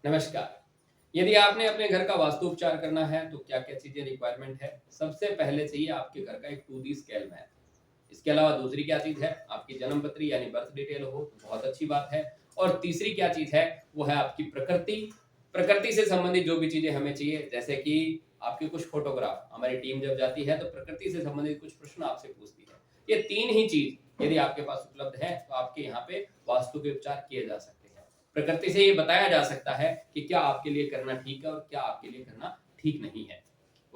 नमस्कार। यदि आपने अपने घर का वास्तु उपचार करना है तो क्या-क्या चीज़ें रिक्वायरमेंट है? सबसे पहले चाहिए आपके घर का एक 2D स्केल मैप। इसके अलावा दूसरी क्या चीज़ है? आपकी जन्म पत्री यानी बर्थ डिटेल हो, तो बहुत अच्छी बात है। और तीसरी क्या चीज़ है? वो है आपकी प्रकृति। प्रकृति से संबंधित जो भी चीज़ें हमें चाहिए, जैसे कि आपके कुछ फ़ोटोग्राफ, हमारी टीम जब जाती है तो प्रकृति से संबंधित कुछ प्रश्न आपसे पूछती है। ये 3 ही चीज़ यदि आपके पास उपलब्ध है, तो आपके यहाँ पे वास्तु के उपचार किए जा सकते हैं। प्रकृति से ये बताया जा सकता है कि क्या आपके लिए करना ठीक है और क्या आपके लिए करना ठीक नहीं है।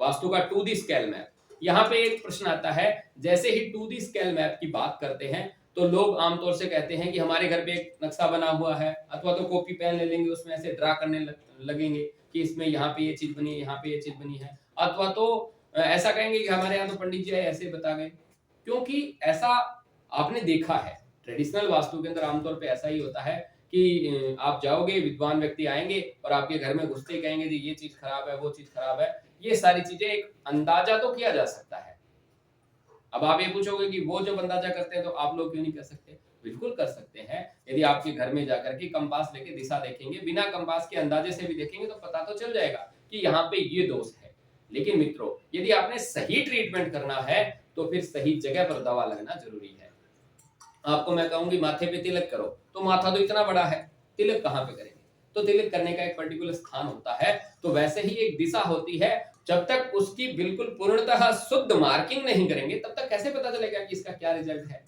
वास्तु का 2D स्केल मैप। यहाँ पे एक प्रश्न आता है, जैसे ही 2D स्केल मैप की बात करते हैं, तो लोग आमतौर से कहते हैं कि हमारे घर पे एक नक्शा बना हुआ है, अथवा तो कॉपी पेन ले लेंगे, उसमें ऐसे ड्रा करने लगेंगे कि इसमें यहाँ पे ये चीज़ बनी है, यहाँ पे ये चीज़ बनी है। अथवा तो ऐसा कहेंगे कि हमारे यहाँ तो पंडित जी आए ऐसे बता गए। क्योंकि ऐसा आपने देखा है, ट्रेडिशनल वास्तु के अंदर आमतौर पे ऐसा ही होता है कि आप जाओगे, विद्वान व्यक्ति आएँगे और आपके घर में घुसते ही कहेंगे जी ये चीज़ खराब है, वो चीज़ खराब है। ये सारी चीज़ें एक अंदाज़ा तो किया जा सकता है। अब आप ये पूछोगे कि वो जब अंदाज़ा करते हैं तो आप लोग क्यों नहीं कर सकते? बिल्कुल कर सकते हैं। यदि आपके घर में जाकर के कंपास लेके दिशा देखेंगे, बिना कंपास के अंदाज़े से भी देखेंगे तो पता तो चल जाएगा कि यहाँ पे ये दोष है। लेकिन मित्रों, यदि आपने सही ट्रीटमेंट करना है, तो फिर सही जगह पर दवा लगना ज़रूरी है। आपको मैं कहूँगी माथे पे तिलक करो, तो माथा तो इतना बड़ा है, तिलक कहाँ पे करेंगे? तो तिलक करने का एक पर्टिकुलर स्थान होता है, तो वैसे ही एक दिशा होती है, जब तक उसकी बिल्कुल पूर्णतः शुद्ध मार्किंग नहीं करेंगे, तब तक कैसे पता चलेगा कि इसका क्या रिजल्ट है?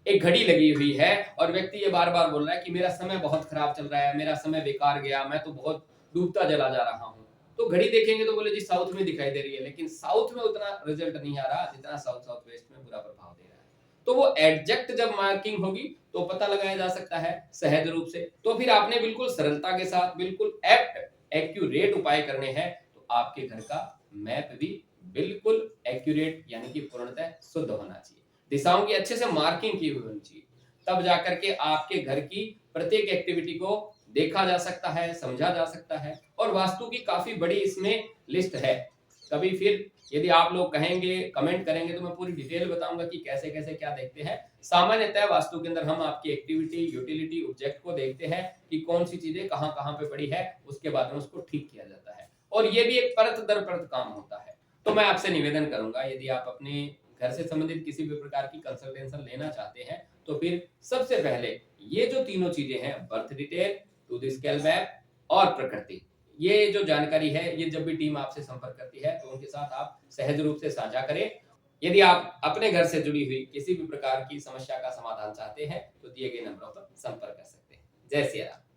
एक घड़ी लगी हुई है और व्यक्ति ये बार-बार बोल रहा है कि मेरा समय बहुत खराब चल रहा है, मेरा समय बेकार गया, मैं तो बहुत डूबता चला जा रहा हूँ। तो घड़ी देखेंगे तो बोले जी साउथ में दिखाई दे रही है, लेकिन साउथ में उतना रिजल्ट नहीं आ रहा, जितना साउथ साउथ वेस्ट में बुरा प्रभाव दे रहा है। तो वो एग्जैक्ट जब मार्किंग होगी, तो पता लगाया जा सकता है सहज रूप से। तो फिर आपने बिल्कुल सरलता के साथ बिल्कुल एप्ट एक्यूरेट उपाय करने हैं, तो आपके घर का मैप भी बिल्कुल एक्यूरेट यानी कि पूर्णतः शुद्ध होना चाहिए। दिशाओं की अच्छे से मार्किंग की हुई होनी चाहिए। तब जाकर के आपके घर की प्रत्येक एक्टिविटी को देखा जा सकता है, समझा जा सकता है और वास्तु की काफ़ी बड़ी इसमें लिस्ट है। कभी फिर यदि आप लोग कहेंगे, कमेंट करेंगे तो मैं पूरी डिटेल बताऊँगा कि कैसे-कैसे क्या देखते हैं। सामान्यतः वास्तु के अंदर हम आपकी एक्टिविटी, यूटिलिटी, ऑब्जेक्ट को देखते हैं कि कौन-सी चीज़ें कहाँ-कहाँ पे पड़ी है, उसके बाद में उसको ठीक किया जाता है। और ये भी एक परत दर परत काम होता है। तो मैं आपसे निवेदन करूँगा, यदि आप अपने घर से संबंधित किसी भी प्रकार की कंसल्टेशन लेना चाहते हैं, तो फिर सबसे पहले ये जो तीनों चीज़ें हैं, birth detail, to the scale map और प्रकृति, ये जो जानकारी है, ये जब भी टीम आपसे संपर्क करती है, तो उनके साथ आप सहज रूप से साझा करें। यदि आप अपने घर से जुड़ी हुई किसी भी प्रकार की समस्या का समाधान चाहते हैं, तो दिए गए नंबरों पर संपर्क कर सकते हैं। जय सिया राम।